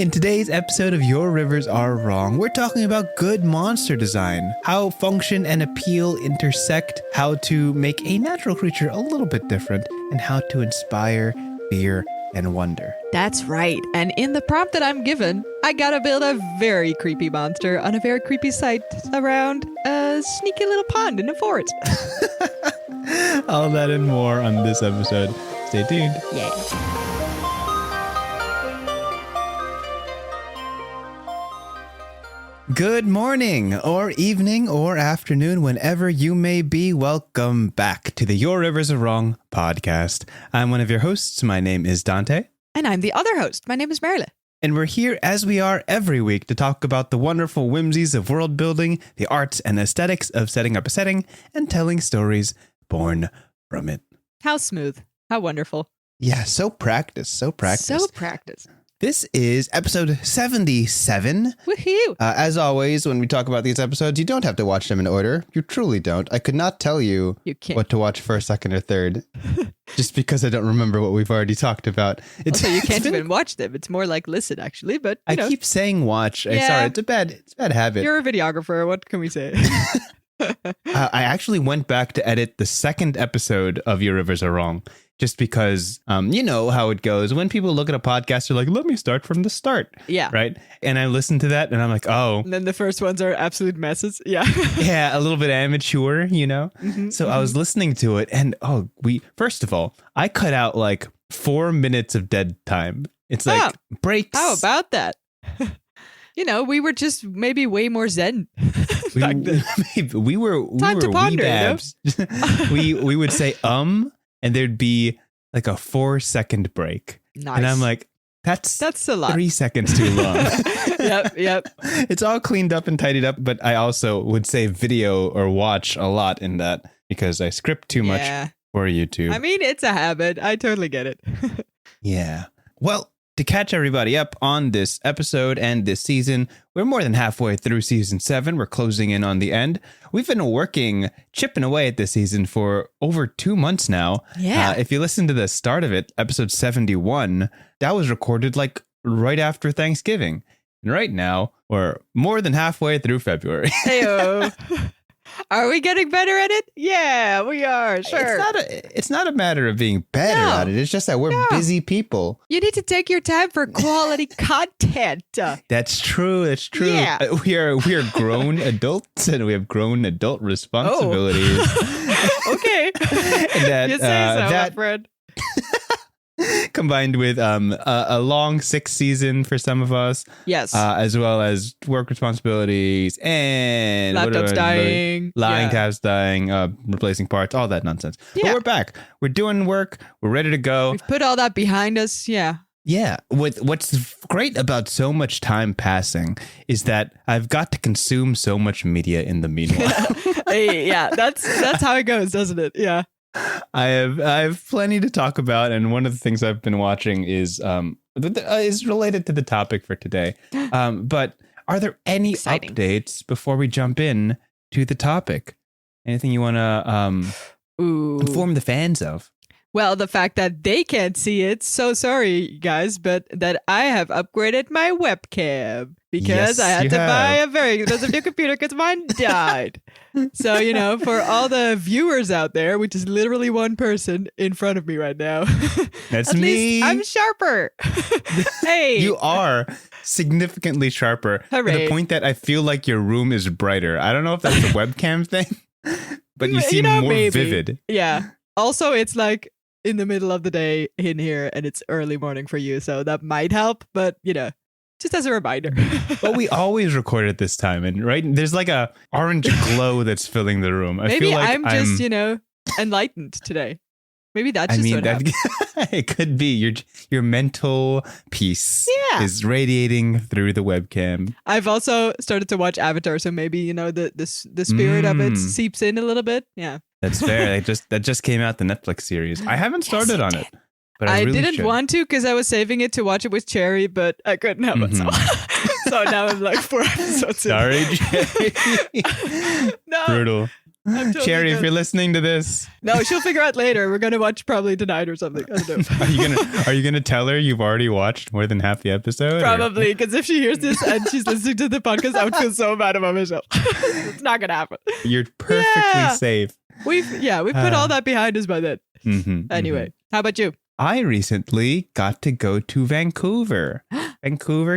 In today's episode of Your Rivers Are Wrong, we're talking about good monster design, how function and appeal intersect, how to make a natural creature a little bit different, and how to inspire fear and wonder. That's right. And in the prompt that I'm given, I gotta build a very creepy monster on a very creepy site around a sneaky little pond in a forest. All that and more on this episode. Stay tuned. Yeah. Good morning, or evening, or afternoon, whenever you may be. Welcome back to the Your Rivers Are Wrong podcast. I'm one of your hosts. My name is Dante. And I'm the other host. My name is Marilyn. And we're here, as we are every week, to talk about the wonderful whimsies of world building, the arts and aesthetics of setting up a setting, and telling stories born from it. How smooth. How wonderful. Yeah, so practiced. So practiced. This is episode 77. Woohoo! As always, when we talk about these episodes, you don't have to watch them in order. You truly don't. I could not tell you what to watch first, second, or third, just because I don't remember what we've already talked about. Also, you can't even watch them. It's more like listen, actually. But I keep saying watch. Yeah. Sorry, it's a bad habit. You're a videographer. What can we say? I actually went back to edit the second episode of Your Rivers Are Wrong. Just because, you know how it goes. When people look at a podcast, they're like, let me start from the start. Yeah. Right. And I listen to that and I'm like, oh. And then the first ones are absolute messes. Yeah. Yeah. A little bit amateur, you know. So I was listening to it and first of all, I cut out like 4 minutes of dead time. It's like breaks. How about that? You know, we were just maybe way more zen back then. We were Time to ponder, weebabs. We would say and there'd be like a 4-second break. Nice. And I'm like, that's a lot. 3 seconds too long. Yep. It's all cleaned up and tidied up, but I also would say video or watch a lot in that because I script too much for YouTube. I mean, it's a habit. I totally get it. Yeah. Well, to catch everybody up on this episode and this season, we're more than halfway through season 7. We're closing in on the end. We've been chipping away at this season for over 2 months now. Yeah. If you listen to the start of it, episode 71, that was recorded like right after Thanksgiving. And right now, we're more than halfway through February. Heyo. Are we getting better at it? Yeah, we are. Sure. It's not a matter of being better at it. It's just that we're busy people. You need to take your time for quality content. That's true. That's true. Yeah. We are grown adults and we have grown adult responsibilities. Okay. And you say so, my friend. Combined with a long 6th season for some of us. Yes. As well as work responsibilities and laptops dying. Tabs dying, replacing parts, all that nonsense. Yeah. But we're back. We're doing work. We're ready to go. We've put all that behind us. Yeah. Yeah. What's great about so much time passing is that I've got to consume so much media in the meanwhile. Hey, yeah, that's how it goes, doesn't it? Yeah. I have plenty to talk about, and one of the things I've been watching is related to the topic for today. But are there any updates before we jump in to the topic? Anything you want to inform the fans of? Well, the fact that they can't see it, so sorry, guys, but that I have upgraded my webcam because I had to buy a very expensive new computer because mine died. So, you know, for all the viewers out there, which is literally one person in front of me right now. That's at me. Least I'm sharper. Hey. You are significantly sharper. Hooray. To the point that I feel like your room is brighter. I don't know if that's a webcam thing, but you seem more vivid. Yeah. Also, it's like in the middle of the day in here and it's early morning for you, so that might help, but you know, just as a reminder. But we always record at this time, and right there's like a orange glow that's filling the room. Maybe feel like I'm just, you know, enlightened today. Maybe that's just what happened. It could be your mental peace is radiating through the webcam. I've also started to watch Avatar, so maybe, you know, the spirit of it seeps in a little bit. Yeah. That's fair. That just came out, the Netflix series. I haven't started on it, but I really didn't want to because I was saving it to watch it with Cherry, but I couldn't help it. So now I'm like 4 episodes in. Sorry, Cherry. No. Brutal. Totally Cherry, good. if you're listening to this. No, she'll figure out later. We're going to watch probably tonight or something. I don't know. Are you gonna tell her you've already watched more than half the episode? Probably, because if she hears this and she's listening to the podcast, I would feel so bad about myself. It's not going to happen. You're perfectly safe. We put all that behind us by then. Anyway, how about you? I recently got to go to Vancouver,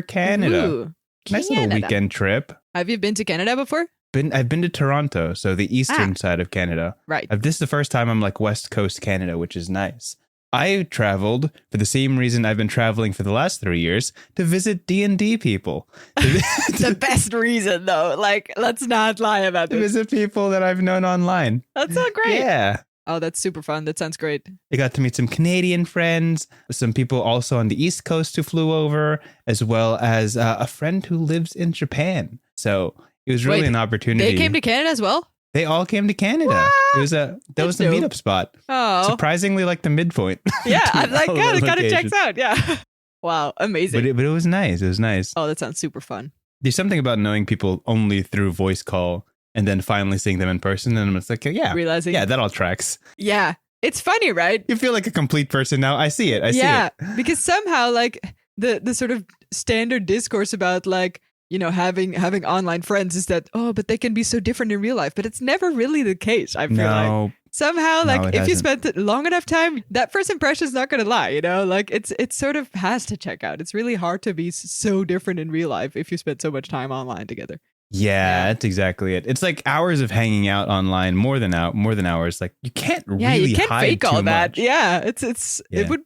Canada. Ooh, Nice little weekend trip. Have you been to Canada before? I've been to Toronto, so the eastern side of Canada. Right. This is the first time I'm like West Coast Canada, which is nice. I traveled for the same reason I've been traveling for the last 3 years, to visit D&D people. The best reason, though. Like, let's not lie about To this. visit people that I've known online. That's so great. Yeah. Oh, that's super fun. That sounds great. I got to meet some Canadian friends, some people also on the East Coast who flew over, as well as a friend who lives in Japan. So it was really an opportunity. They came to Canada as well? They all came to Canada. What? That was the That's meetup spot. Oh. Surprisingly, like the midpoint. Yeah, I'm like, All God, the it kind of locations. checks out. Yeah. Wow, amazing. But it was nice. It was nice. Oh, that sounds super fun. There's something about knowing people only through voice call and then finally seeing them in person. And it's like, yeah, Realizing. that all tracks. Yeah. It's funny, right? You feel like a complete person now. I see it. I see it. Because somehow, like, the sort of standard discourse about, like, you know, having online friends is that, oh, but they can be so different in real life. But it's never really the case, I feel like. No. Somehow, No, like, it if you hasn't. spent long enough time, that first impression is not going to lie, you know? Like, it sort of has to check out. It's really hard to be so different in real life if you spend so much time online together. Yeah, that's exactly it. It's like hours of hanging out online, more than hours. Like you can't really you can't hide fake all too that. much. Yeah, it Yeah. would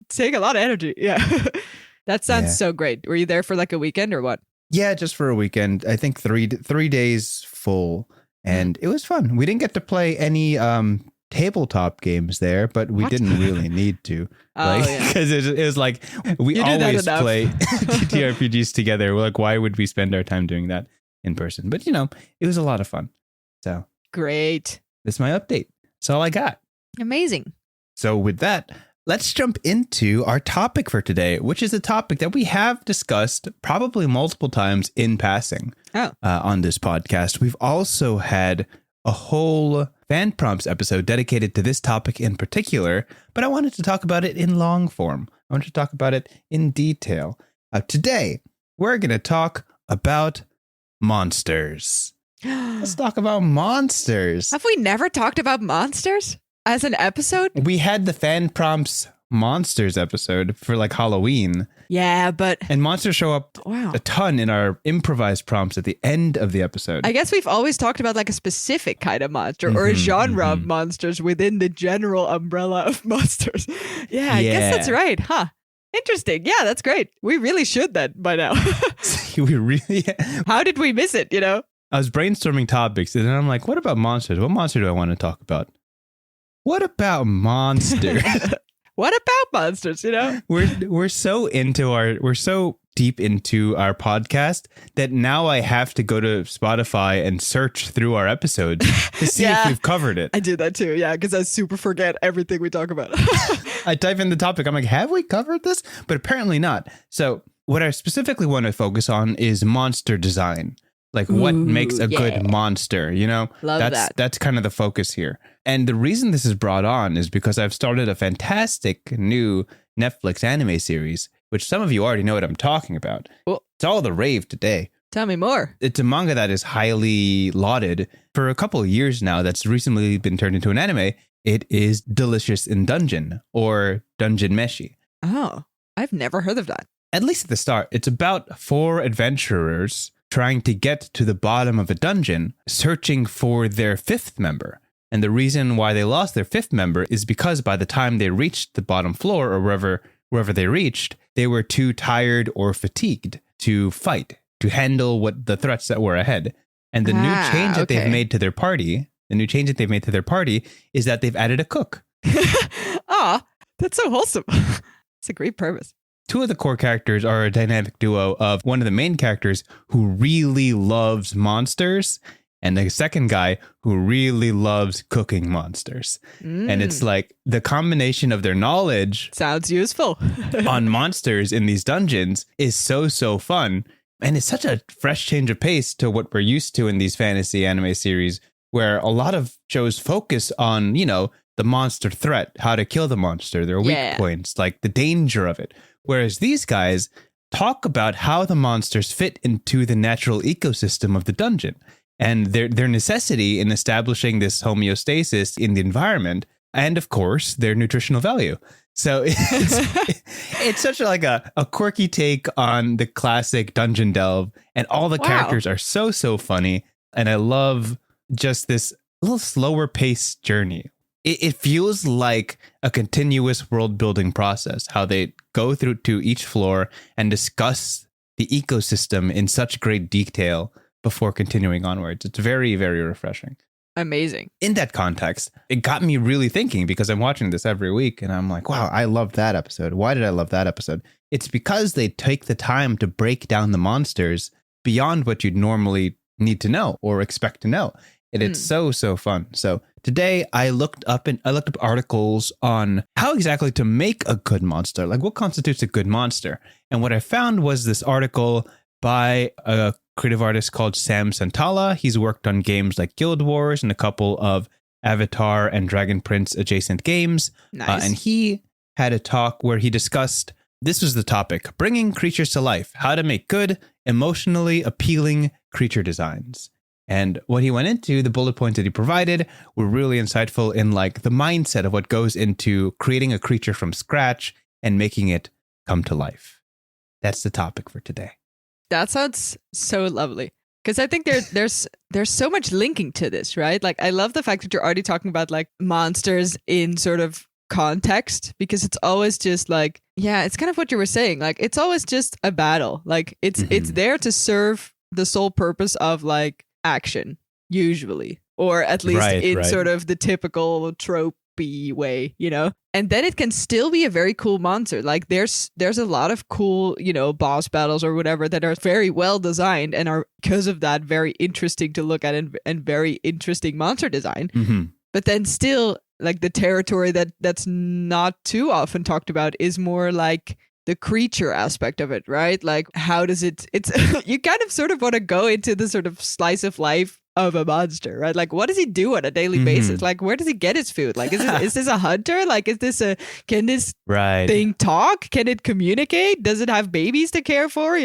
take a lot of energy. Yeah. That sounds so great. Were you there for like a weekend or what? Yeah, just for a weekend. I think 3 days full, and it was fun. We didn't get to play any tabletop games there, but we What? didn't really need to. Oh, yeah. Because it was like we You do that always enough. play TTRPGs together. We're like, why would we spend our time doing that in person? But you know, it was a lot of fun. So Great. that's my update. That's all I got. Amazing. So with that, let's jump into our topic for today, which is a topic that we have discussed probably multiple times in passing on this podcast. We've also had a whole fan prompts episode dedicated to this topic in particular, but I wanted to talk about it in long form. I wanted to talk about it in detail. Today, we're going to talk about monsters. Let's talk about monsters. Have we never talked about monsters as an episode? We had the fan prompts monsters episode for like Halloween, Yeah, but and monsters show up wow. a ton in our improvised prompts at the end of the episode. I guess we've always talked about like a specific kind of monster or a genre of monsters within the general umbrella of monsters. Yeah, I guess that's right. Huh. Interesting. Yeah, that's great. We really should then by now. We really. How did we miss it, you know? I was brainstorming topics, and then I'm like, "What about monsters? What monster do I want to talk about? What about monsters?" What about monsters, you know? we're so deep into our podcast that now I have to go to Spotify and search through our episodes to see if we've covered it. I do that too, yeah, because I super forget everything we talk about. I type in the topic. I'm like, have we covered this? But apparently not. So what I specifically want to focus on is monster design. Like what makes a good monster, you know? Love That's kind of the focus here. And the reason this is brought on is because I've started a fantastic new Netflix anime series, which some of you already know what I'm talking about. Well, it's all the rave today. Tell me more. It's a manga that is highly lauded for a couple of years now that's recently been turned into an anime. It is Delicious in Dungeon, or Dungeon Meshi. Oh, I've never heard of that. At least at the start, it's about 4 adventurers trying to get to the bottom of a dungeon, searching for their 5th member. And the reason why they lost their 5th member is because by the time they reached the bottom floor, or wherever they reached, they were too tired or fatigued to fight, to handle what the threats that were ahead. And the new change that they've made to their party, is that they've added a cook. Aw, that's so wholesome. It's a great premise. 2 of the core characters are a dynamic duo of one of the main characters who really loves monsters and the second guy who really loves cooking monsters. And it's like the combination of their knowledge sounds useful on monsters in these dungeons is so fun. And it's such a fresh change of pace to what we're used to in these fantasy anime series, where a lot of shows focus on, the monster threat, how to kill the monster, their weak points, like the danger of it. Whereas these guys talk about how the monsters fit into the natural ecosystem of the dungeon and their necessity in establishing this homeostasis in the environment, and of course their nutritional value. So it's such a quirky take on the classic dungeon delve, and all the characters are so funny, and I love just this little slower paced journey. It feels like a continuous world building process, how they go through to each floor and discuss the ecosystem in such great detail before continuing onwards. It's very, very refreshing. Amazing. In that context, it got me really thinking, because I'm watching this every week and I'm like, wow, I loved that episode. Why did I love that episode? It's because they take the time to break down the monsters beyond what you'd normally need to know or expect to know. And it's so fun. So today I looked up articles on how exactly to make a good monster, like what constitutes a good monster. And what I found was this article by a creative artist called Sam Santala. He's worked on games like Guild Wars and a couple of Avatar and Dragon Prince adjacent games. Nice. And he had a talk where he discussed, this was the topic, bringing creatures to life, how to make good, emotionally appealing creature designs. And what he went into, the bullet points that he provided, were really insightful in like the mindset of what goes into creating a creature from scratch and making it come to life. That's the topic for today. That sounds so lovely. Because I think there's so much linking to this, right? Like, I love the fact that you're already talking about like monsters in sort of context, because it's always just like, yeah, it's kind of what you were saying. Like, it's always just a battle. Like, it's there to serve the sole purpose of like action, usually, or at least in sort of the typical tropey way, and then it can still be a very cool monster. Like there's a lot of cool, boss battles or whatever that are very well designed and are, because of that, very interesting to look at and very interesting monster design. But then still, like, the territory that's not too often talked about is more like the creature aspect of it, right? Like, how does it's you kind of sort of want to go into the sort of slice of life of a monster, right? Like, what does he do on a daily basis? Like, where does he get his food? Like, is this a hunter? Like, can this thing talk? Can it communicate? Does it have babies to care for?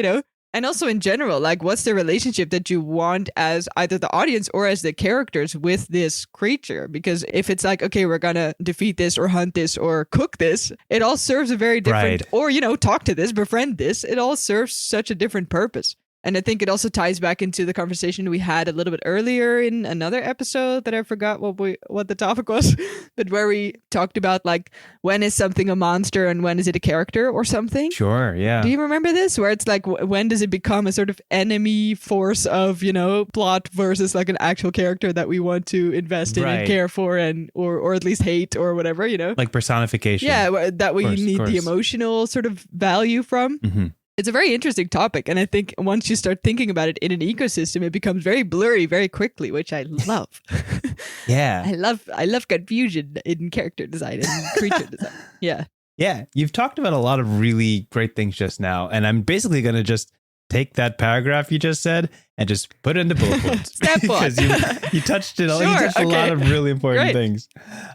And also in general, like, what's the relationship that you want as either the audience or as the characters with this creature? Because if it's like, okay, we're gonna defeat this or hunt this or cook this, it all serves a very different, or, talk to this, befriend this. It all serves such a different purpose. And I think it also ties back into the conversation we had a little bit earlier in another episode that I forgot what the topic was, but where we talked about, like, when is something a monster and when is it a character or something? Sure, yeah. Do you remember this? Where it's like, when does it become a sort of enemy force of, plot versus like an actual character that we want to invest in and care for or at least hate or whatever, Like personification. Yeah, that we need the emotional sort of value from. Mm-hmm. It's a very interesting topic, and I think once you start thinking about it in an ecosystem, it becomes very blurry very quickly, which I love. Yeah. I love confusion in character design and creature design. Yeah. Yeah. You've talked about a lot of really great things just now, and I'm basically going to just take that paragraph you just said and just put it into bullet points. Step one. Because you touched it all. Sure, you touched a lot of really important things.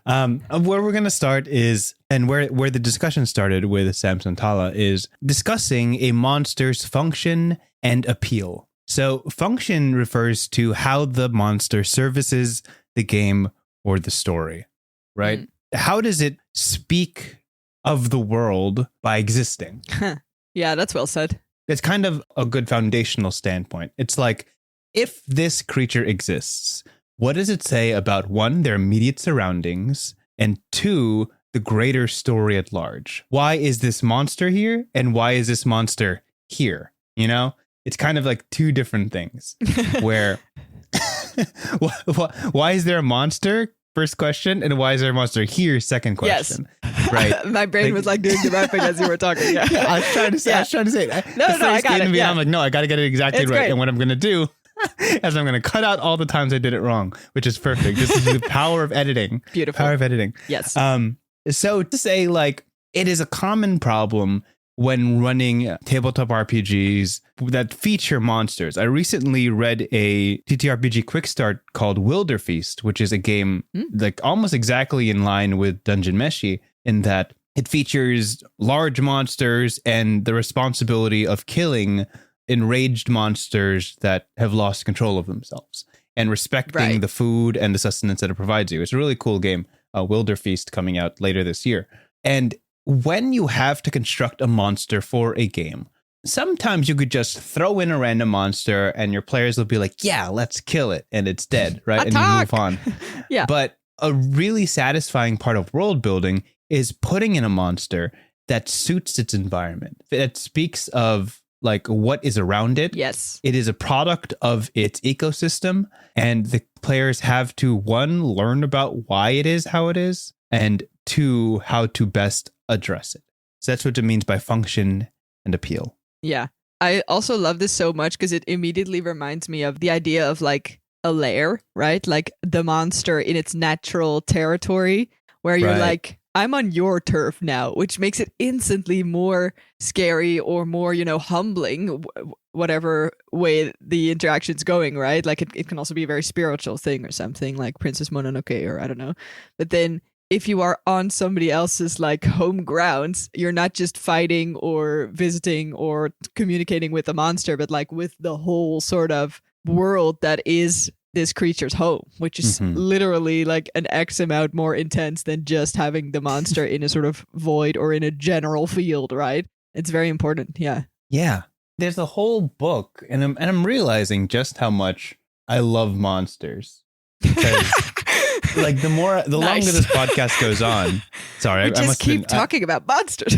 Where we're going to start is, and where the discussion started with Sam Santala, is discussing a monster's function and appeal. So function refers to how the monster services the game or the story, right? How does it speak of the world by existing? Yeah, that's well said. It's kind of a good foundational standpoint. It's like, if this creature exists, what does it say about, one, their immediate surroundings, and two, the greater story at large? Why is this monster here? And why is this monster here? It's kind of like two different things where why is there a monster? First question. And why is there a monster here? Second question. Yes. Right. My brain was like doing the rapping as you were talking. Yeah. I was trying to say it. No, I got it. I'm like, no, I got to get it exactly right. Great. And what I'm going to do is I'm going to cut out all the times I did it wrong, which is perfect. This is the power of editing. Beautiful. Power of editing. Yes. So to say, like, it is a common problem when running tabletop RPGs that feature monsters. I recently read a TTRPG quick start called Wilderfeast, which is a game like almost exactly in line with Dungeon Meshi in that it features large monsters and the responsibility of killing enraged monsters that have lost control of themselves and respecting the food and the sustenance that it provides you. It's a really cool game, Wilderfeast, coming out later this year. And when you have to construct a monster for a game, sometimes you could just throw in a random monster and your players will be like, yeah, let's kill it. And it's dead, right? And you move on. Yeah. But a really satisfying part of world building is putting in a monster that suits its environment. That speaks of like what is around it. Yes. It is a product of its ecosystem. And the players have to, one, learn about why it is how it is, and two, how to best address it. So that's what it means by function and appeal. Yeah. I also love this so much because it immediately reminds me of the idea of like a lair, right? Like the monster in its natural territory where you're like, I'm on your turf now, which makes it instantly more scary or more, humbling, whatever way the interaction's going, right? Like it can also be a very spiritual thing or something like Princess Mononoke or I don't know. But then if you are on somebody else's like home grounds, you're not just fighting or visiting or communicating with a monster, but like with the whole sort of world that is this creature's home, which is literally like an X amount more intense than just having the monster in a sort of void or in a general field, right? It's very important. Yeah. Yeah. There's a whole book, and I'm realizing just how much I love monsters. Because like the longer this podcast goes on, sorry, I must keep talking about monsters.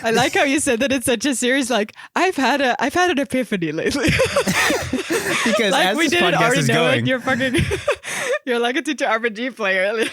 I like how you said that it's such a series. Like I've had an epiphany lately. Because like as we this didn't podcast already is know going, you're like a TTRPG player.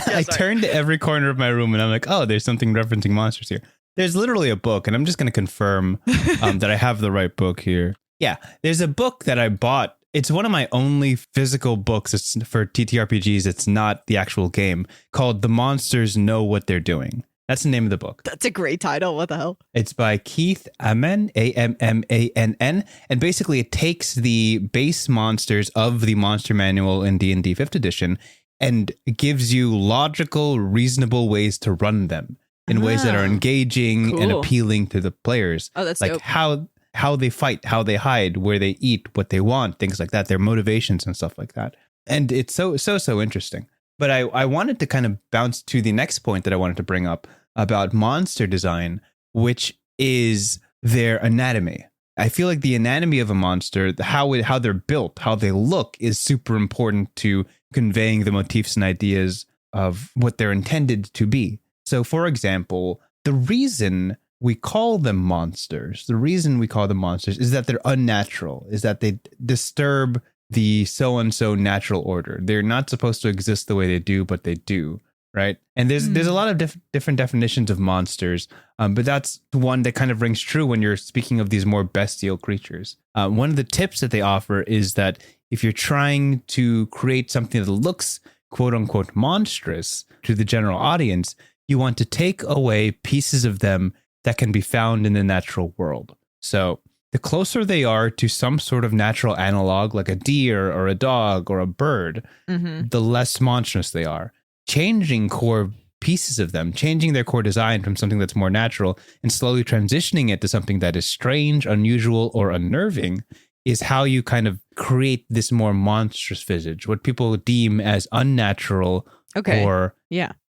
I turned to every corner of my room and I'm like, oh, there's something referencing monsters here. There's literally a book, and I'm just going to confirm that I have the right book here. Yeah, there's a book that I bought. It's one of my only physical books. It's for TTRPGs. It's not the actual game, called The Monsters Know What They're Doing. That's the name of the book. That's a great title. What the hell? It's by Keith Ammann, Ammann. And basically it takes the base monsters of the monster manual in D&D 5th edition and gives you logical, reasonable ways to run them in ways that are engaging and appealing to the players. Oh, that's like dope. How they fight, how they hide, where they eat, what they want, things like that, their motivations and stuff like that. And it's so interesting. But I wanted to kind of bounce to the next point that I wanted to bring up about monster design, which is their anatomy. I feel like the anatomy of a monster, how they're built, how they look is super important to conveying the motifs and ideas of what they're intended to be. So, for example, the reason we call them monsters, is that they're unnatural, is that they disturb the so-and-so natural order. They're not supposed to exist the way they do, but they do, right? And there's a lot of different definitions of monsters, but that's one that kind of rings true when you're speaking of these more bestial creatures. One of the tips that they offer is that if you're trying to create something that looks quote-unquote monstrous to the general audience, you want to take away pieces of them that can be found in the natural world. So the closer they are to some sort of natural analog, like a deer or a dog or a bird, the less monstrous they are. Changing core pieces of them, changing their core design from something that's more natural and slowly transitioning it to something that is strange, unusual, or unnerving is how you kind of create this more monstrous visage, what people deem as unnatural or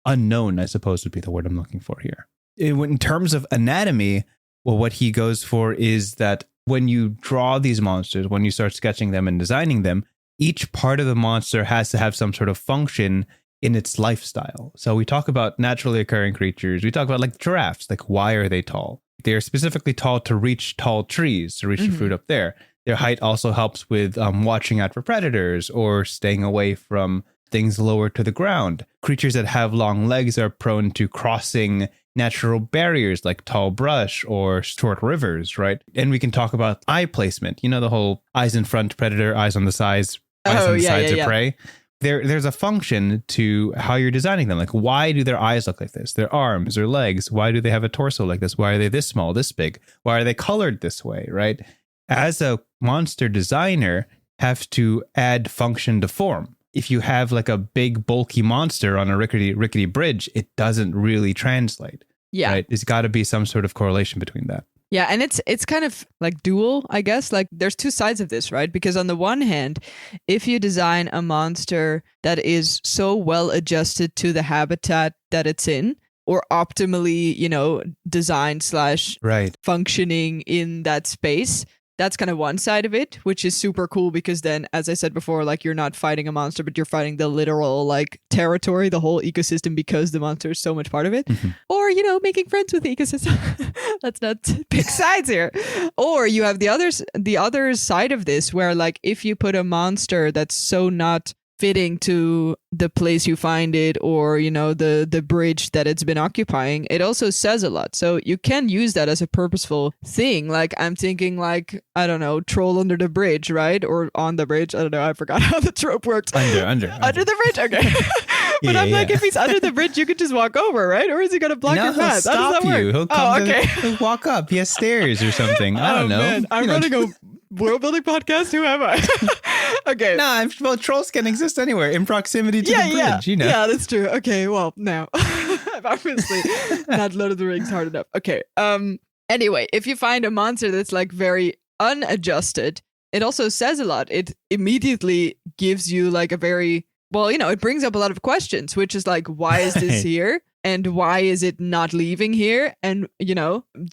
unknown, I suppose would be the word I'm looking for here. In terms of anatomy, well, what he goes for is that when you draw these monsters, when you start sketching them and designing them, each part of the monster has to have some sort of function in its lifestyle. So we talk about naturally occurring creatures. We talk about like giraffes, like why are they tall? They're specifically tall to reach tall trees, to reach the fruit up there. Their height also helps with watching out for predators or staying away from things lower to the ground. Creatures that have long legs are prone to crossing natural barriers like tall brush or short rivers, right? And we can talk about eye placement. You know, the whole eyes in front predator, eyes on the sides, eyes on the sides of prey. there's a function to how you're designing them. Like, why do their eyes look like this? Their arms, their legs, why do they have a torso like this? Why are they this small, this big? Why are they colored this way, right? As a monster designer, have to add function to form. If you have like a big bulky monster on a rickety bridge, it doesn't really translate. Yeah. Right? There's got to be some sort of correlation between that. Yeah, and it's kind of like dual, I guess. Like there's two sides of this, right? Because on the one hand, if you design a monster that is so well adjusted to the habitat that it's in, or optimally, designed / right. functioning in that space, that's kind of one side of it, which is super cool because then, as I said before, like you're not fighting a monster, but you're fighting the literal like territory, the whole ecosystem, because the monster is so much part of it. Mm-hmm. Or, making friends with the ecosystem. Let's not pick sides here. Or you have the other side of this where like if you put a monster that's so not fitting to the place you find it or the bridge that it's been occupying, it also says a lot. So you can use that as a purposeful thing. Like I'm thinking like, I don't know, troll under the bridge, right? Or on the bridge. I don't know, I forgot how the trope works. Under the bridge. Okay. But I'm like, if he's under the bridge, you could just walk over, right? Or is he gonna block your path? How does that work? He'll come he'll walk up. He has stairs or something. I don't know. Man. I'm running a world building podcast. Who am I? Okay. No, trolls can exist anywhere in proximity to the bridge. Yeah, that's true. Okay, well, now I've obviously not Lord of the Rings hard enough. Okay. Anyway, if you find a monster that's like very unadjusted, it also says a lot. It immediately gives you like a very it brings up a lot of questions, which is like, why is this here? And why is it not leaving here? And,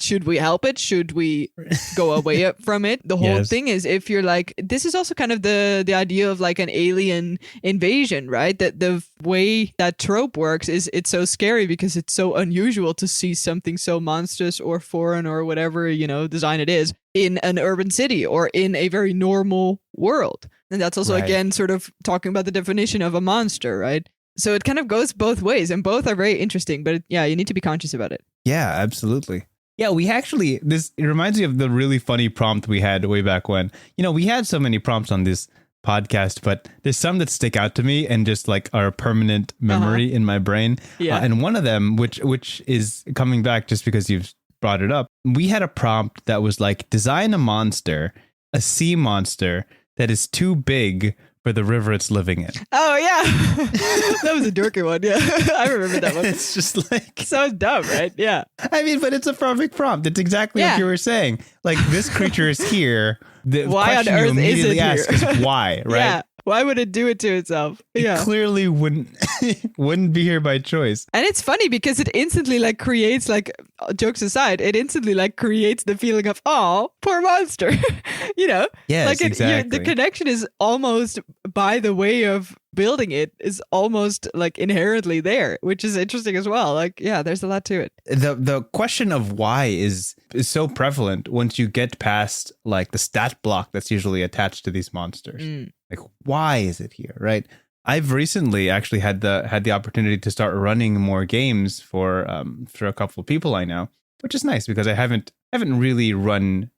should we help it? Should we go away from it? The whole thing is, if you're like, this is also kind of the idea of like an alien invasion, right? That the way that trope works is it's so scary because it's so unusual to see something so monstrous or foreign or whatever, design it is in an urban city or in a very normal world. And that's also, again, sort of talking about the definition of a monster, right? So it kind of goes both ways, and both are very interesting. But you need to be conscious about it. Yeah, absolutely. Yeah, we actually, it reminds me of the really funny prompt we had way back when. We had so many prompts on this podcast, but there's some that stick out to me and just like are a permanent memory in my brain. Yeah. And one of them, which is coming back just because you've brought it up, we had a prompt that was like, design a monster, a sea monster that is too big for the river it's living in. Oh, yeah. That was a dorky one. Yeah. I remember that one. It's just like... so dumb, right? Yeah. I mean, but it's a perfect prompt. It's exactly what you were saying. Like, this creature is here. The why on earth is it here? Is why, right? Yeah. Why would it do it to itself? It clearly wouldn't be here by choice. And it's funny because it instantly like creates, like, jokes aside, it instantly like creates the feeling of, oh, poor monster. Yes, like exactly. The connection is almost, by the way of building it, is almost like inherently there, which is interesting as well. Like, yeah, there's a lot to it. The question of why is so prevalent once you get past like the stat block that's usually attached to these monsters. Like, why is it here, right? I've recently actually had the opportunity to start running more games for a couple of people I know, which is nice because I haven't really run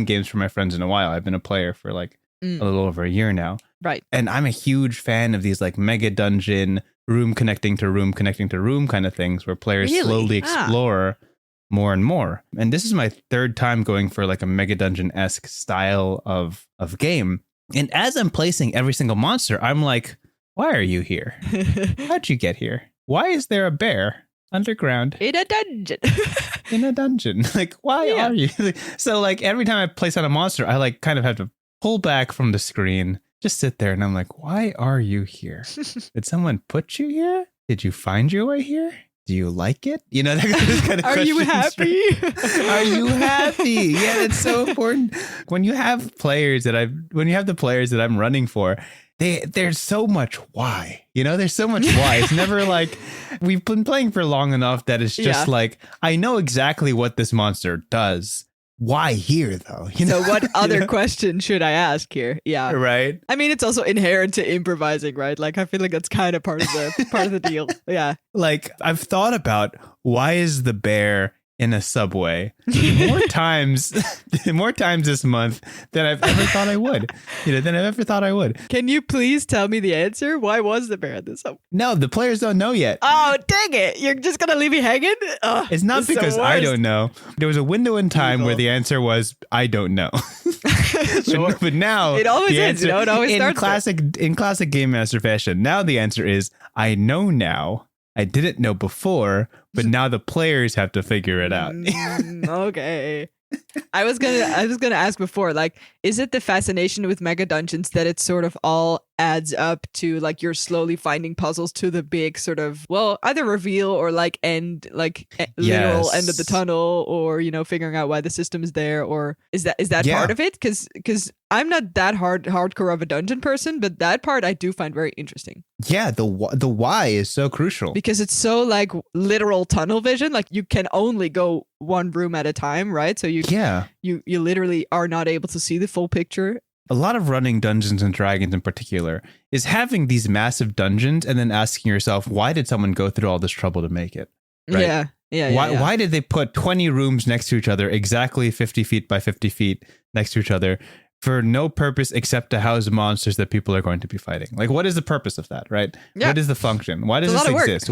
games for my friends in a while. I've been a player for like a little over a year now. Right. And I'm a huge fan of these like mega dungeon, room connecting to room kind of things where players slowly explore more and more. And this is my third time going for like a mega dungeon-esque style of game. And as I'm placing every single monster, I'm like, why are you here? How'd you get here? Why is there a bear underground? In a dungeon. In a dungeon. Like, why are you? So like every time I place on a monster, I like kind of have to pull back from the screen, just sit there. And I'm like, why are you here? Did someone put you here? Did you find your way here? Do you like it? That kind of Are you happy? Are you happy? Yeah, it's so important. When you have the players that I'm running for, there's so much why. There's so much why. It's never like we've been playing for long enough that it's just like, I know exactly what this monster does. Why here though? So what other question should I ask here? Yeah. Right. I mean, it's also inherent to improvising, right? Like I feel like that's kind of part of the deal. Yeah. Like I've thought about, why is the bear in a subway more times this month than I've ever thought I would. Than I've ever thought I would. Can you please tell me the answer? Why was the bear in the subway? No, the players don't know yet. Oh, dang it. You're just going to leave me hanging? It's not because I don't know. There was a window in time where the answer was, I don't know. Sure. But now it always the is. Answer, It always starts in classic Game Master fashion. Now the answer is, I know now. I didn't know before, but now the players have to figure it out. Okay. I was gonna ask before, like, is it the fascination with Mega Dungeons that it sort of all adds up to, like, you're slowly finding puzzles to the big sort of, well, either reveal or like end, like literal end of the tunnel, or figuring out why the system is there, or is that part of it? Because I'm not that hardcore of a dungeon person, but that part I do find very interesting. Yeah, the why is so crucial because it's so like literal tunnel vision. Like you can only go one room at a time, right? So you literally are not able to see the full picture. A lot of running Dungeons and Dragons in particular is having these massive dungeons and then asking yourself, why did someone go through all this trouble to make it? Right? Yeah. Why did they put 20 rooms next to each other, exactly 50 feet by 50 feet next to each other, for no purpose except to house monsters that people are going to be fighting? Like, what is the purpose of that, right? Yeah. What is the function? Why does this exist?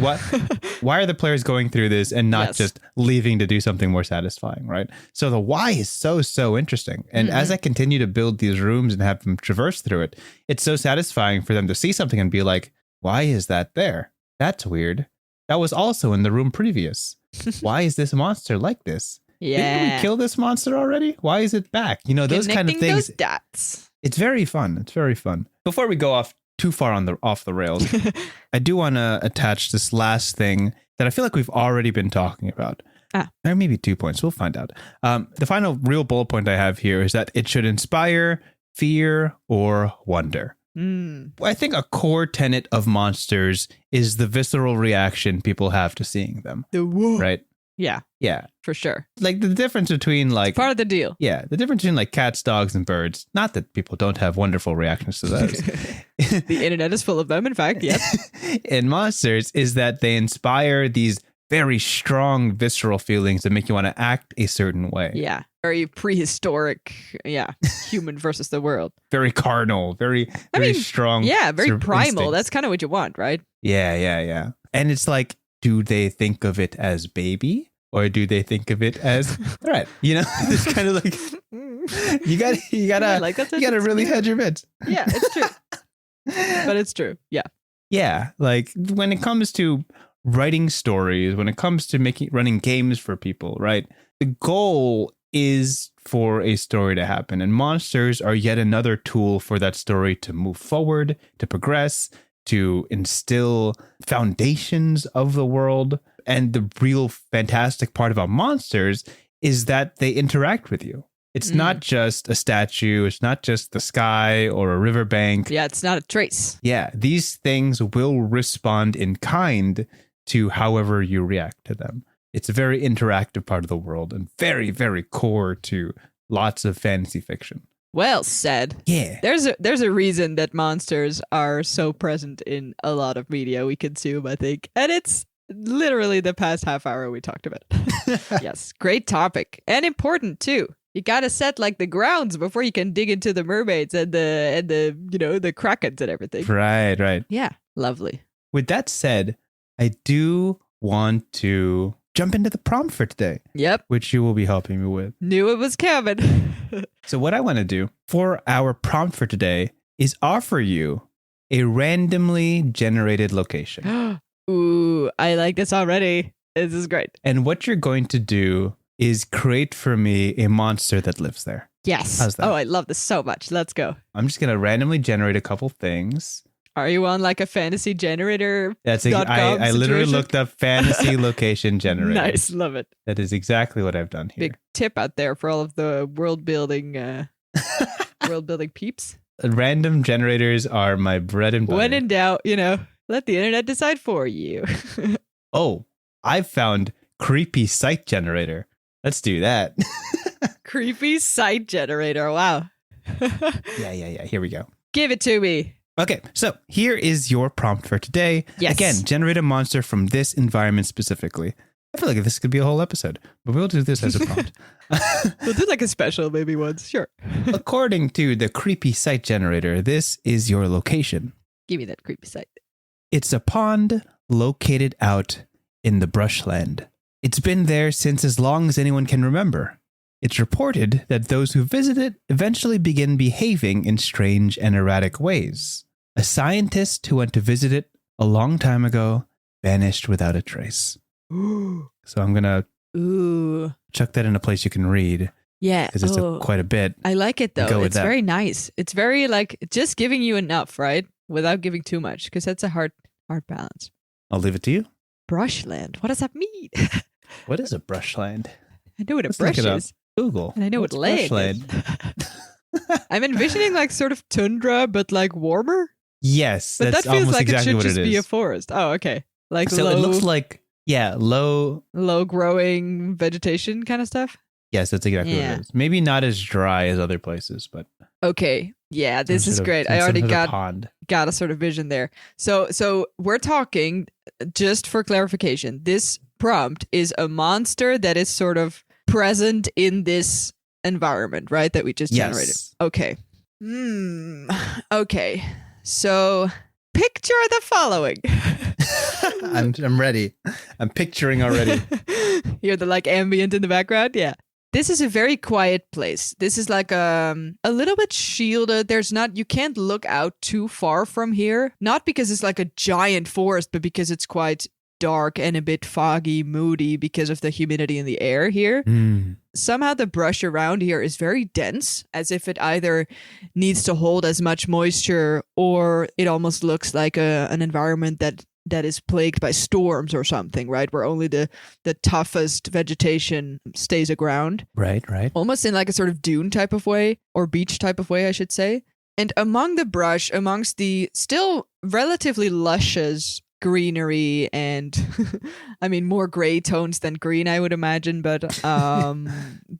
Why are the players going through this and not just leaving to do something more satisfying, right? So the why is so interesting. And as I continue to build these rooms and have them traverse through it, it's so satisfying for them to see something and be like, why is that there? That's weird. That was also in the room previous. Why is this monster like this? Yeah. Didn't we kill this monster already? Why is it back? Those kind of things. Those dots. It's very fun. It's very fun. Before we go off too far off the rails, I do want to attach this last thing that I feel like we've already been talking about. There may be 2 points. We'll find out. The final real bullet point I have here is that it should inspire fear or wonder. I think a core tenet of monsters is the visceral reaction people have to seeing them. Right? Yeah. Yeah. For sure. Like the difference between like... Part of the deal. Yeah. The difference between like cats, dogs, and birds. Not that people don't have wonderful reactions to those. The internet is full of them, in fact. Yep. In monsters is that they inspire these very strong visceral feelings that make you want to act a certain way. Yeah. Very prehistoric. Yeah. Human versus the world. Very carnal. Very strong. Yeah. Very primal. Instincts. That's kind of what you want, right? Yeah. And it's like, do they think of it as baby or do they think of it as threat? It's kind of like you gotta really hedge your bets. Yeah, it's true. But it's true. Yeah. Yeah. Like when it comes to writing stories, when it comes to running games for people, right? The goal is for a story to happen, and monsters are yet another tool for that story to move forward, to progress, to instill foundations of the world. And the real fantastic part about monsters is that they interact with you. It's not just a statue. It's not just the sky or a riverbank. Yeah, it's not a trace. Yeah, these things will respond in kind to however you react to them. It's a very interactive part of the world and very, very core to lots of fantasy fiction. Well said. Yeah. There's a reason that monsters are so present in a lot of media we consume, I think. And it's literally the past half hour we talked about. Yes. Great topic. And important too. You gotta set like the grounds before you can dig into the mermaids and the the krakens and everything. Right. Yeah. Lovely. With that said, I do want to jump into the prompt for today. Yep. Which you will be helping me with. Knew it was coming. So what I want to do for our prompt for today is offer you a randomly generated location. Ooh, I like this already. This is great. And what you're going to do is create for me a monster that lives there. Yes. How's that? Oh, I love this so much. Let's go. I'm just going to randomly generate a couple things. Are you on like a fantasy generator? I literally looked up fantasy location generator. Nice, love it. That is exactly what I've done here. Big tip out there for all of the world building peeps. Random generators are my bread and butter. When in doubt, let the internet decide for you. Oh, I've found creepy site generator. Let's do that. Creepy site generator. Wow. Yeah. Here we go. Give it to me. Okay, so here is your prompt for today. Yes. Again, generate a monster from this environment specifically. I feel like this could be a whole episode, but we'll do this as a prompt. We'll do like a special maybe once. Sure. According to the creepy site generator, this is your location. Give me that creepy site. It's a pond located out in the brushland. It's been there since as long as anyone can remember. It's reported that those who visit it eventually begin behaving in strange and erratic ways. A scientist who went to visit it a long time ago vanished without a trace. So I'm going to chuck that in a place you can read. Yeah. Because it's quite a bit. I like it though. It's very nice. It's very like just giving you enough, right? Without giving too much, because that's a hard balance. I'll leave it to you. Brushland. What does that mean? What is a brushland? I know what a brush is. Google. And I know what land is. I'm envisioning like sort of tundra, but like warmer. Yes, but that's that feels like exactly it should just it be a forest. Oh, okay. Like so it looks like low growing vegetation kind of stuff. Yes, that's exactly what it is. Maybe not as dry as other places, but okay. Yeah, this is great. I already got a sort of vision there. So we're talking, just for clarification, this prompt is a monster that is sort of present in this environment, right? That we just generated. Okay. Okay. So picture the following. I'm ready. I'm picturing already. Hear the like ambient in the background? Yeah. This is a very quiet place. This is like a little bit shielded. You can't look out too far from here. Not because it's like a giant forest, but because it's quite dark and a bit foggy, moody because of the humidity in the air here. Somehow the brush around here is very dense, as if it either needs to hold as much moisture or it almost looks like an environment that is plagued by storms or something, right? Where only the toughest vegetation stays aground. Right. Almost in like a sort of dune type of way, or beach type of way, I should say. And among the brush, amongst the still relatively luscious greenery and I mean more gray tones than green, I would imagine, but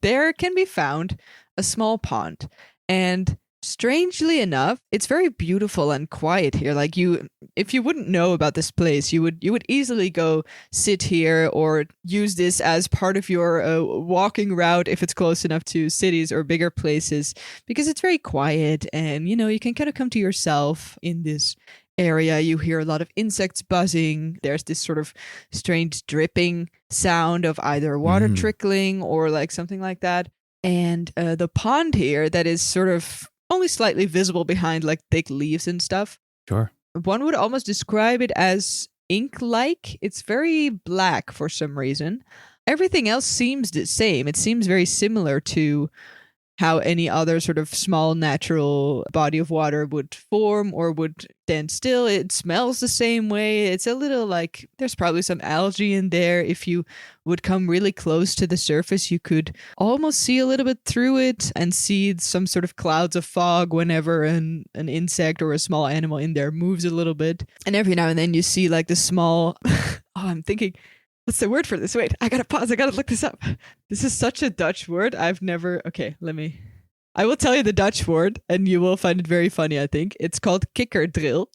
there can be found a small pond. And strangely enough, it's very beautiful and quiet here. Like if you wouldn't know about this place, you would easily go sit here or use this as part of your walking route if it's close enough to cities or bigger places, because it's very quiet and you can kind of come to yourself in this area. You hear a lot of insects buzzing. There's this sort of strange dripping sound of either water trickling or like something like that. And the pond here that is sort of only slightly visible behind like thick leaves and stuff. Sure. One would almost describe it as ink-like. It's very black for some reason. Everything else seems the same. It seems very similar to how any other sort of small natural body of water would form or would stand still. It smells the same way. It's a little like there's probably some algae in there. If you would come really close to the surface, you could almost see a little bit through it and see some sort of clouds of fog whenever an insect or a small animal in there moves a little bit. And every now and then you see like the small... I'm thinking... What's the word for this? Wait, I gotta pause. I gotta look this up. This is such a Dutch word. I've never... Okay, I will tell you the Dutch word and you will find it very funny, I think. It's called kikkerdrill.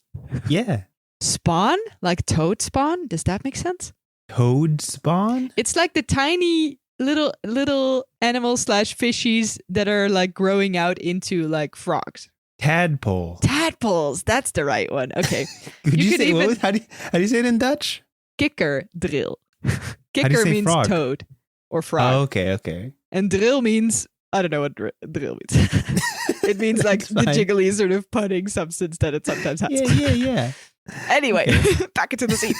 Yeah. Spawn? Like toad spawn? Does that make sense? Toad spawn? It's like the tiny little animals / fishies that are like growing out into like frogs. Tadpoles. That's the right one. Okay. How do you say it in Dutch? Kikkerdrill. Kikker means frog? toad or frog. Oh, okay. And drill means, I don't know what drill means. It means like the jiggly sort of pudding substance that it sometimes has. Yeah. Anyway, back into the scene.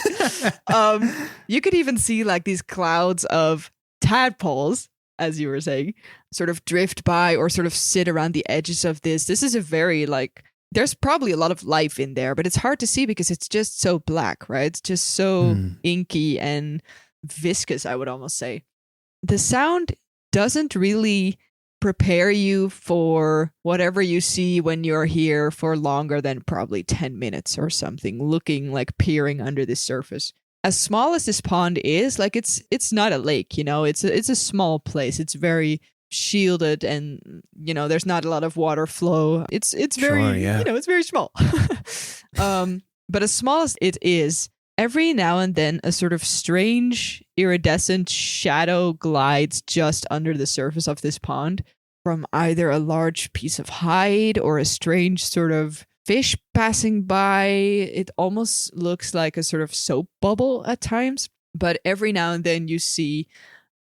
You could even see like these clouds of tadpoles, as you were saying, sort of drift by or sort of sit around the edges of this. This is a very like... There's probably a lot of life in there, but it's hard to see because it's just so black, right? It's just so inky and viscous, I would almost say. The sound doesn't really prepare you for whatever you see when you're here for longer than probably 10 minutes or something, looking like peering under the surface. As small as this pond is, like it's not a lake, it's a small place. It's very shielded and there's not a lot of water flow. It's very it's very small. But as small as it is, every now and then a sort of strange iridescent shadow glides just under the surface of this pond from either a large piece of hide or a strange sort of fish passing by. It almost looks like a sort of soap bubble at times, but every now and then you see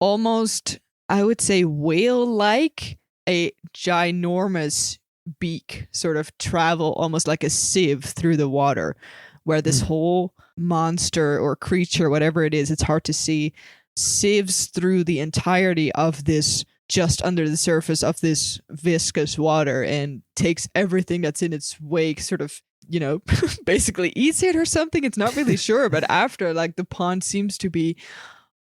almost, I would say, whale-like, a ginormous beak sort of travel almost like a sieve through the water, where this whole monster or creature, whatever it is, it's hard to see, sieves through the entirety of this, just under the surface of this viscous water, and takes everything that's in its wake, sort of, you know, basically eats it or something. It's not really sure, but after, like, the pond seems to be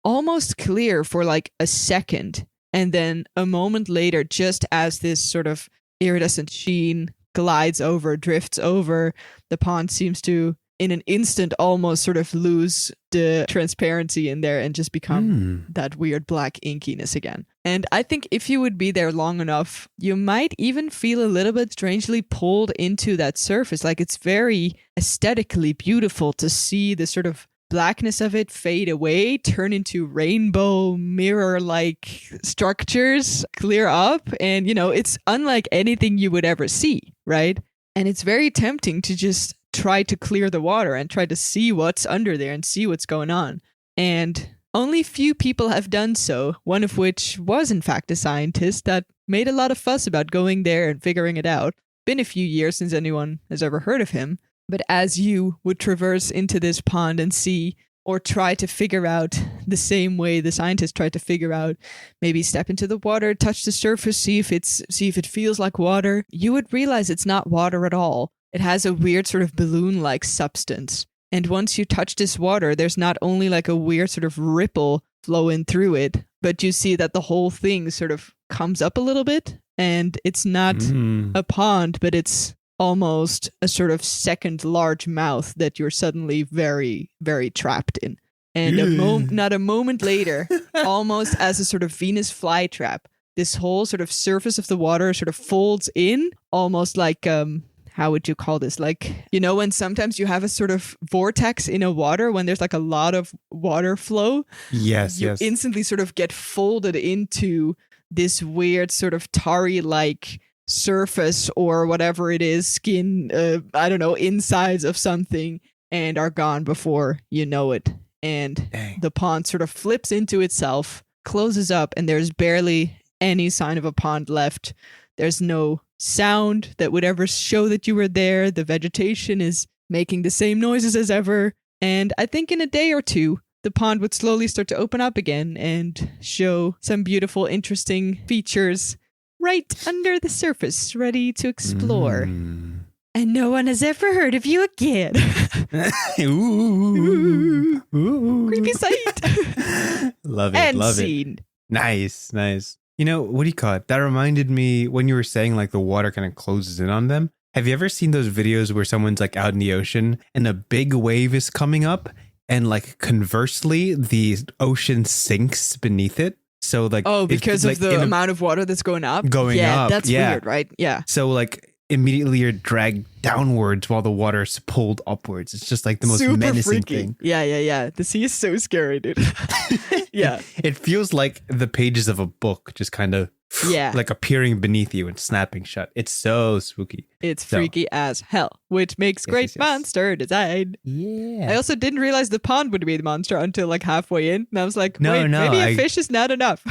almost clear for like a second, and then a moment later, just as this sort of iridescent sheen glides over, drifts over, the pond seems to in an instant almost sort of lose the transparency in there and just become that weird black inkiness again. And I think if you would be there long enough, you might even feel a little bit strangely pulled into that surface. Like, it's very aesthetically beautiful to see the sort of blackness of it fade away, turn into rainbow mirror-like structures, clear up, and, you know, it's unlike anything you would ever see, right? And it's very tempting to just try to clear the water and try to see what's under there and see what's going on. And only few people have done so, one of which was in fact a scientist that made a lot of fuss about going there and figuring it out. Been a few years since anyone has ever heard of him, but as you would traverse into this pond and see, or try to figure out the same way the scientists tried to figure out, maybe step into the water, touch the surface, see if it feels like water, you would realize it's not water at all. It has a weird sort of balloon-like substance. And once you touch this water, there's not only like a weird sort of ripple flowing through it, but you see that the whole thing sort of comes up a little bit, and it's not a pond, but it's almost a sort of second large mouth that you're suddenly very, very trapped in. And not a moment later, almost as a sort of Venus flytrap, this whole sort of surface of the water sort of folds in, almost like how would you call this? Like, you know, when sometimes you have a sort of vortex in a water, when there's like a lot of water flow. Yes, you instantly sort of get folded into this weird sort of tarry-like surface or whatever it is, skin, I don't know, insides of something, and are gone before you know it. And the pond sort of flips into itself, closes up, and there's barely any sign of a pond left. There's no sound that would ever show that you were there. The vegetation is making the same noises as ever. And I think in a day or two, the pond would slowly start to open up again and show some beautiful, interesting features right under the surface, ready to explore. And no one has ever heard of you again. Ooh. Creepy sight. Love it. And love scene. it. Nice. You know, what do you call it? That reminded me when you were saying like the water kind of closes in on them. Have you ever seen those videos where someone's like out in the ocean and a big wave is coming up and like conversely the ocean sinks beneath it? So like, because of the amount of water that's going up? Yeah, that's weird, right? Yeah. So like immediately you're dragged downwards while the water is pulled upwards. It's just like the most super menacing freaky thing. Yeah. The sea is so scary, dude. Yeah. It feels like the pages of a book just kind of like appearing beneath you and snapping shut. It's so spooky. It's freaky as hell, which makes great monster design. Yeah. I also didn't realize the pond would be the monster until like halfway in. And I was like, maybe a fish is not enough.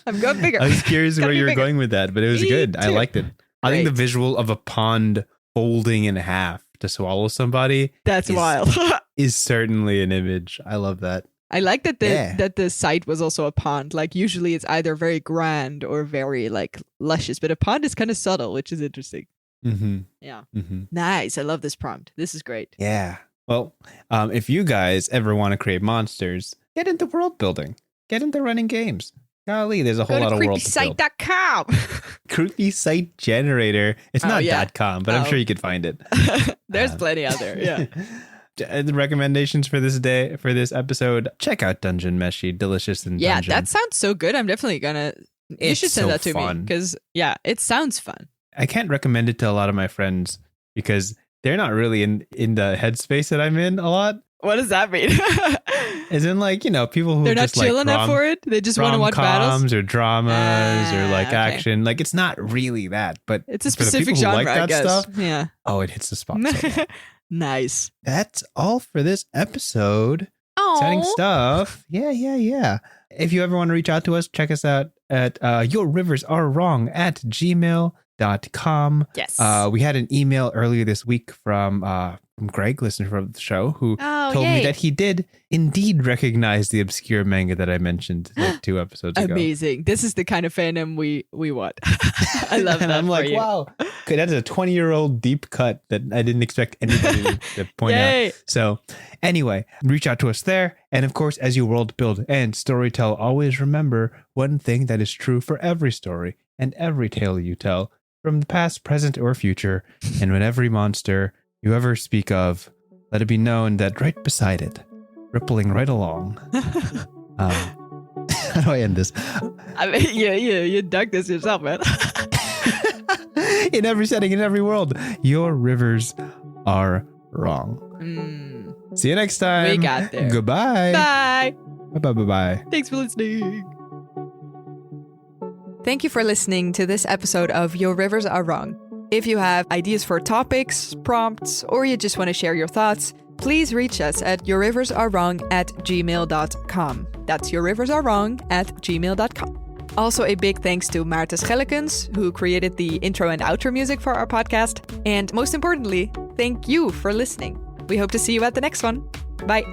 I'm going bigger. I was curious where you were going with that, but it was good. I liked it. I think the visual of a pond folding in half to swallow somebody. That's wild. Is certainly an image. I love that. I like that the site was also a pond. Like usually it's either very grand or very like luscious, but a pond is kind of subtle, which is interesting. Mm-hmm. Yeah. Mm-hmm. Nice. I love this prompt. This is great. Yeah. Well, if you guys ever want to create monsters, get into world building. Get into running games. Golly, there's a whole lot of world to build. creepysite.com. Creepy site generator. It's not .com, but I'm sure you could find it. There's plenty out there. Yeah. The recommendations for this episode, check out Dungeon Meshi, Delicious in Dungeon. Yeah, that sounds so good. I'm definitely gonna. You should send that to me because it sounds fun. I can't recommend it to a lot of my friends because they're not really in the headspace that I'm in a lot. What does that mean? As in, like, people who they're not just chill like enough for it. They just want to watch battles or dramas or like okay. action. Like, it's not really that, but it's a for the specific people who genre, like that I guess. stuff, Yeah. Oh, it hits the spot. So well. Nice. That's all for this episode. Exciting stuff. Yeah. If you ever want to reach out to us, check us out at yourriversarewrong@gmail.com. Yes. We had an email earlier this week from Greg, listener from the show, who told me that he did indeed recognize the obscure manga that I mentioned like 2 episodes ago. Amazing. This is the kind of fandom we want. I love and that. I'm like, wow. Okay, that is a 20-year-old deep cut that I didn't expect anybody to point out. So anyway, reach out to us there. And of course, as you world build and storytell, always remember one thing that is true for every story and every tale you tell, from the past, present, or future. And when every monster you ever speak of, let it be known that right beside it, rippling right along. How do I end this? I mean, you dug this yourself, man. In every setting, in every world, your rivers are wrong. See you next time. We got there. Goodbye. Bye. Bye. Thanks for listening. Thank you for listening to this episode of Your Rivers Are Wrong. If you have ideas for topics, prompts, or you just want to share your thoughts, please reach us at yourriversarewrong@gmail.com. That's yourriversarewrong@gmail.com. Also, a big thanks to Maarten Schellekens, who created the intro and outro music for our podcast. And most importantly, thank you for listening. We hope to see you at the next one. Bye.